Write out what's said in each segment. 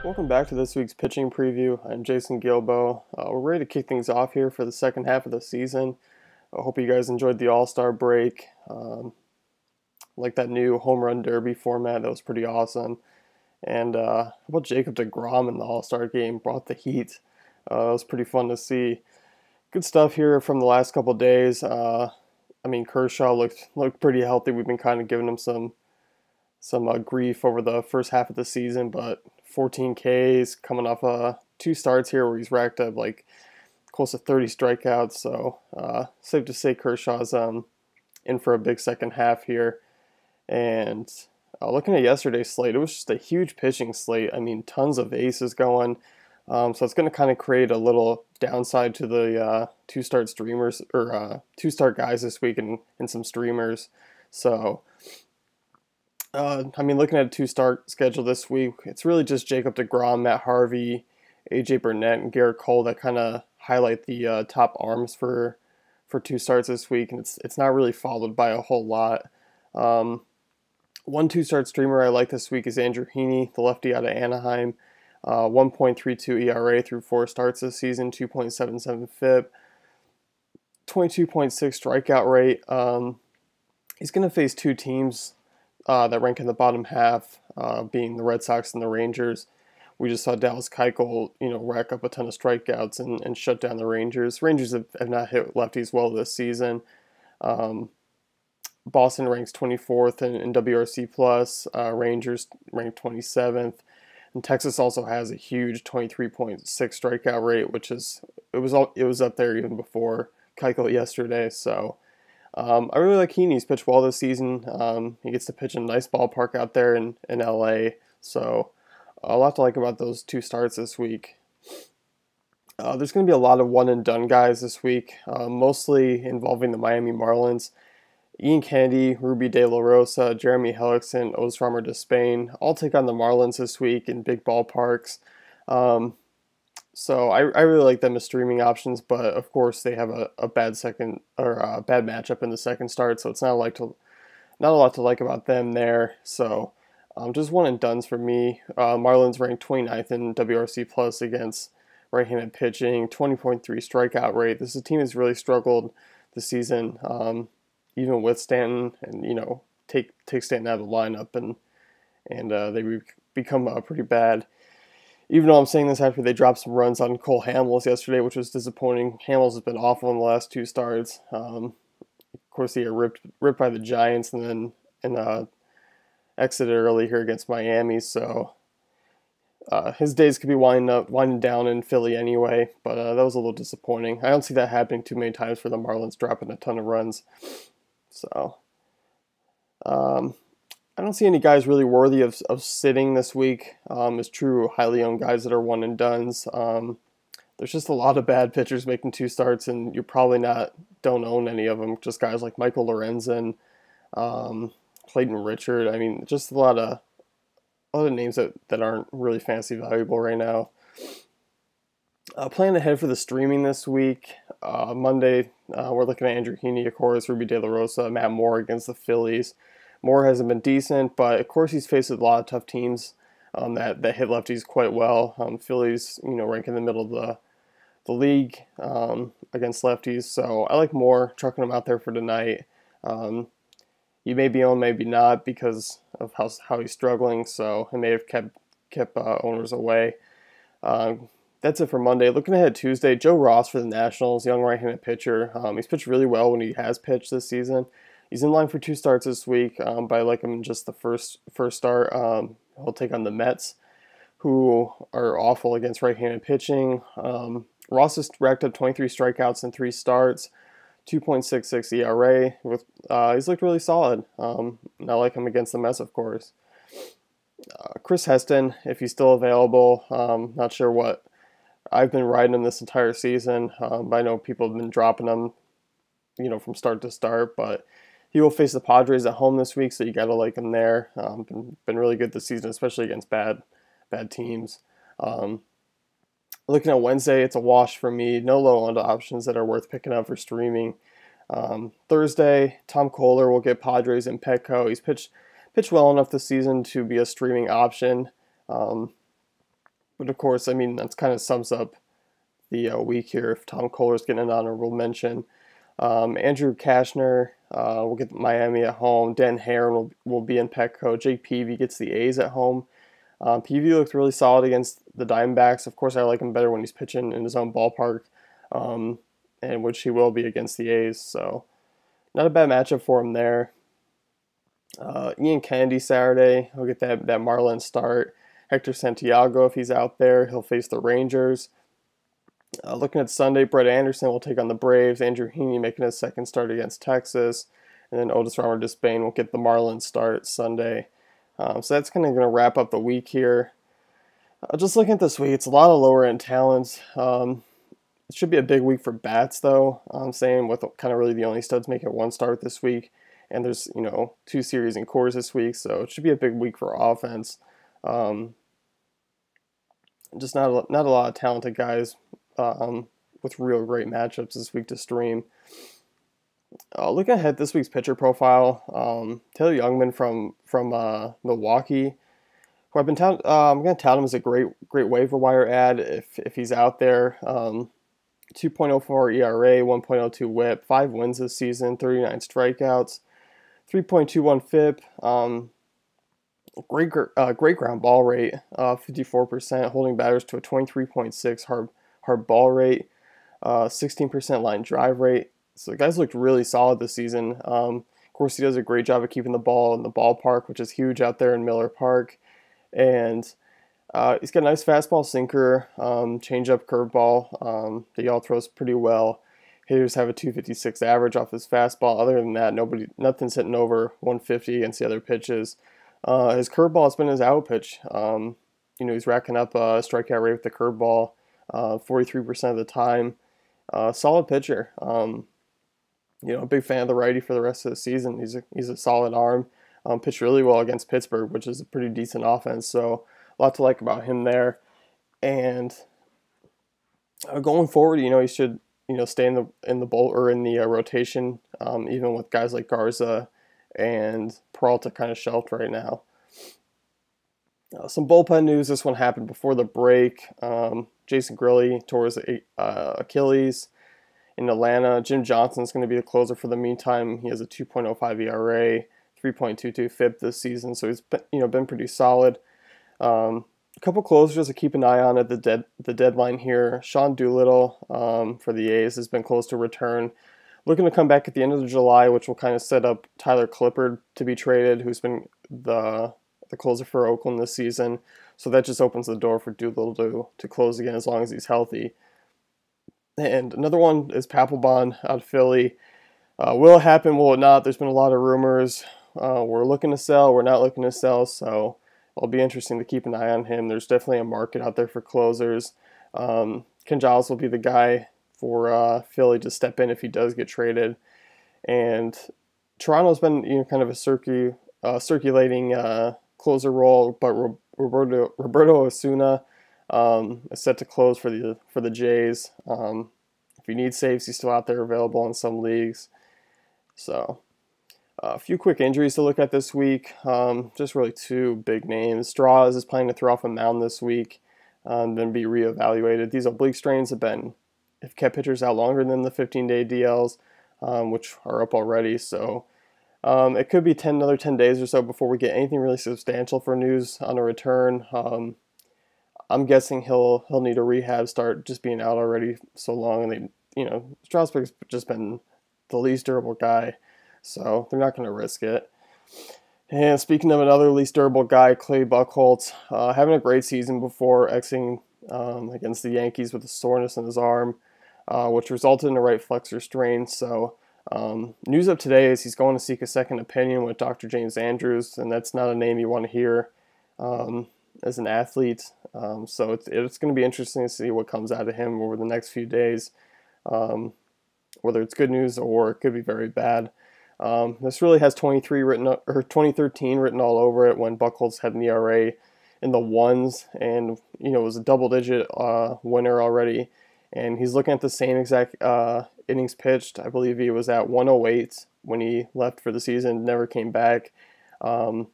Welcome back to this week's pitching preview. I'm Jason Gilbo. We're ready to kick things off here for the second half of the season. I hope you guys enjoyed the All-Star break. Like that new home run derby format, that was pretty awesome. And how about Jacob deGrom in the All-Star game brought the heat. That was pretty fun to see. Good stuff here from the last couple days. Kershaw looked pretty healthy. We've been kind of giving him some grief over the first half of the season, but 14 Ks coming off two starts here where he's racked up like close to 30 strikeouts. So safe to say Kershaw's in for a big second half here. And looking at yesterday's slate, it was just a huge pitching slate. I mean, tons of aces going. So it's going to kind of create a little downside to the two-start streamers or two-start guys this week and some streamers. So looking at a two-start schedule this week, it's really just Jacob deGrom, Matt Harvey, AJ Burnett, and Garrett Cole that kind of highlight the top arms for two starts this week, and it's not really followed by a whole lot. One two-start streamer I like this week is Andrew Heaney, the lefty out of Anaheim. 1.32 ERA through 4 starts this season, 2.77 FIP, 22.6 strikeout rate. He's going to face two teams that rank in the bottom half, being the Red Sox and the Rangers. We just saw Dallas Keuchel, rack up a ton of strikeouts and shut down the Rangers. Rangers have not hit lefties well this season. Boston ranks 24th in WRC plus. Rangers ranked 27th. And Texas also has a huge 23.6 strikeout rate, which it was up there even before Keuchel yesterday. So I really like Heaney. He's pitched well this season. He gets to pitch in a nice ballpark out there in LA. So a lot to like about those two starts this week. There's going to be a lot of one-and-done guys this week, mostly involving the Miami Marlins. Ian Kennedy, Ruby De La Rosa, Jeremy Hellickson, Osrammer Despain all take on the Marlins this week in big ballparks. So I really like them as streaming options, but of course they have a bad second or a bad matchup in the second start, so it's not a lot to like about them there. So just one and dones for me. Marlins ranked 29th in WRC plus against right-handed pitching, 20.3 strikeout rate. This is a team that's really struggled this season. Even with Stanton, and take Stanton out of the lineup, and they become pretty bad. Even though I'm saying this after they dropped some runs on Cole Hamels yesterday, which was disappointing. Hamels has been awful in the last two starts. Of course, he got ripped by the Giants, and then exited early here against Miami. So his days could be winding down in Philly anyway. But that was a little disappointing. I don't see that happening too many times for the Marlins dropping a ton of runs. So, I don't see any guys really worthy of sitting this week as true highly owned guys that are one and dones. There's just a lot of bad pitchers making two starts, and you probably don't own any of them. Just guys like Michael Lorenzen, Clayton Richard. I mean, just a lot of names that aren't really fantasy valuable right now. Planning ahead for the streaming this week. Monday, we're looking at Andrew Heaney, of course, Ruby De La Rosa, Matt Moore against the Phillies. Moore hasn't been decent, but of course he's faced a lot of tough teams that hit lefties quite well. Phillies, rank in the middle of the league against lefties. So I like Moore, chucking him out there for tonight. He may be owned, maybe not, because of how he's struggling. So it may have kept owners away. That's it for Monday. Looking ahead Tuesday, Joe Ross for the Nationals, young right-handed pitcher. He's pitched really well when he has pitched this season. He's in line for two starts this week, but I like him in just the first start. He'll take on the Mets, who are awful against right-handed pitching. Ross has racked up 23 strikeouts in 3 starts, 2.66 ERA. He's looked really solid. And I like him against the Mets, of course. Chris Heston, if he's still available, not sure what. I've been riding him this entire season, but I know people have been dropping him, from start to start. But he will face the Padres at home this week, so you gotta like him there. Been really good this season, especially against bad teams. Looking at Wednesday, it's a wash for me. No low-owned options that are worth picking up for streaming. Thursday, Tom Kohler will get Padres and Petco. He's pitched well enough this season to be a streaming option. But of course, I mean, that's kind of sums up the week here. If Tom Kohler's getting an honorable mention, Andrew Kashner will get Miami at home. Dan Heron will be in Petco. Jake Peavy gets the A's at home. Peavy looked really solid against the Diamondbacks. Of course, I like him better when he's pitching in his own ballpark, and which he will be against the A's. So not a bad matchup for him there. Ian Kennedy Saturday, he'll get that Marlins start. Hector Santiago, if he's out there, he'll face the Rangers. Looking at Sunday, Brett Anderson will take on the Braves. Andrew Heaney making his second start against Texas. And then Otis Robert Despain will get the Marlins start Sunday. So that's kind of going to wrap up the week here. Just looking at this week, it's a lot of lower end talents. It should be a big week for bats, though. I'm saying with kind of really the only studs making one start this week. And there's, 2 series in cores this week, so it should be a big week for offense. Just not a lot of talented guys with real great matchups this week to stream. Looking ahead, this week's pitcher profile, Taylor Youngman from Milwaukee, who I'm going to tout him as a great waiver wire ad if he's out there. 2.04 ERA, 1.02 WHIP, 5 wins this season, 39 strikeouts, 3.21 FIP. Great ground ball rate, 54%, holding batters to a 23.6 hard ball rate, 16% line drive rate. So the guys looked really solid this season. Of course, he does a great job of keeping the ball in the ballpark, which is huge out there in Miller Park. And he's got a nice fastball, sinker, changeup, curveball that he all throws pretty well. Hitters have a 256 average off his fastball. Other than that, nothing's hitting over 150 against the other pitches. His curveball has been his out pitch. He's racking up a strikeout rate with the curveball 43% of the time. Solid pitcher. A big fan of the righty for the rest of the season. He's a solid arm. Pitched really well against Pittsburgh, which is a pretty decent offense. So a lot to like about him there. And going forward, he should stay in the bowl or in the rotation, even with guys like Garza and Peralta kind of shelved right now. Some bullpen news. This one happened before the break. Jason Grilli tore his Achilles in Atlanta. Jim Johnson's going to be the closer for the meantime. He has a 2.05 ERA, 3.22 FIP this season, so he's been pretty solid. A couple closers to keep an eye on at the deadline here. Sean Doolittle for the A's has been close to return. Looking to come back at the end of July, which will kind of set up Tyler Clippard to be traded, who's been the closer for Oakland this season. So that just opens the door for Doolittle to close again as long as he's healthy. And another one is Papelbon out of Philly. Will it happen? Will it not? There's been a lot of rumors. We're looking to sell. We're not looking to sell. So it'll be interesting to keep an eye on him. There's definitely a market out there for closers. Ken Giles will be the guy for Philly to step in if he does get traded. And Toronto's been kind of a circulating closer role, but Roberto Osuna is set to close for the Jays. If he needs saves, he's still out there available in some leagues. So a few quick injuries to look at this week. Just really 2 big names. Straws is planning to throw off a mound this week, then be reevaluated. These oblique strains have kept pitchers out longer than the 15-day DLs, which are up already. So it could be another 10 days or so before we get anything really substantial for news on a return. I'm guessing he'll need a rehab start, just being out already so long. And Strasburg's just been the least durable guy, so they're not going to risk it. And speaking of another least durable guy, Clay Buchholz, having a great season before exiting against the Yankees with a soreness in his arm, which resulted in a right flexor strain. So news of today is he's going to seek a second opinion with Dr. James Andrews, and that's not a name you want to hear as an athlete. So it's going to be interesting to see what comes out of him over the next few days, whether it's good news or it could be very bad. This really has 2013 written all over it when Buchholz had an ERA in the ones, and it was a double-digit winner already. And he's looking at the same exact innings pitched. I believe he was at 108 when he left for the season, never came back. And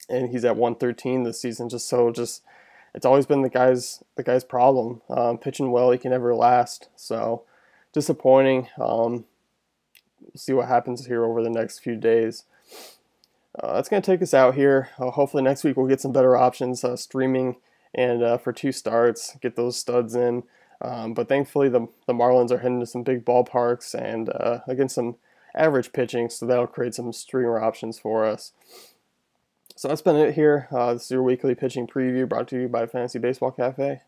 he's at 113 this season. Just it's always been the guy's problem. Pitching well, he can never last. So disappointing. We'll see what happens here over the next few days. That's going to take us out here. Hopefully next week we'll get some better options streaming and for 2 starts, get those studs in. But thankfully the Marlins are heading to some big ballparks and against some average pitching, so that'll create some streamer options for us. So that's been it here. This is your weekly pitching preview brought to you by Fantasy Baseball Cafe.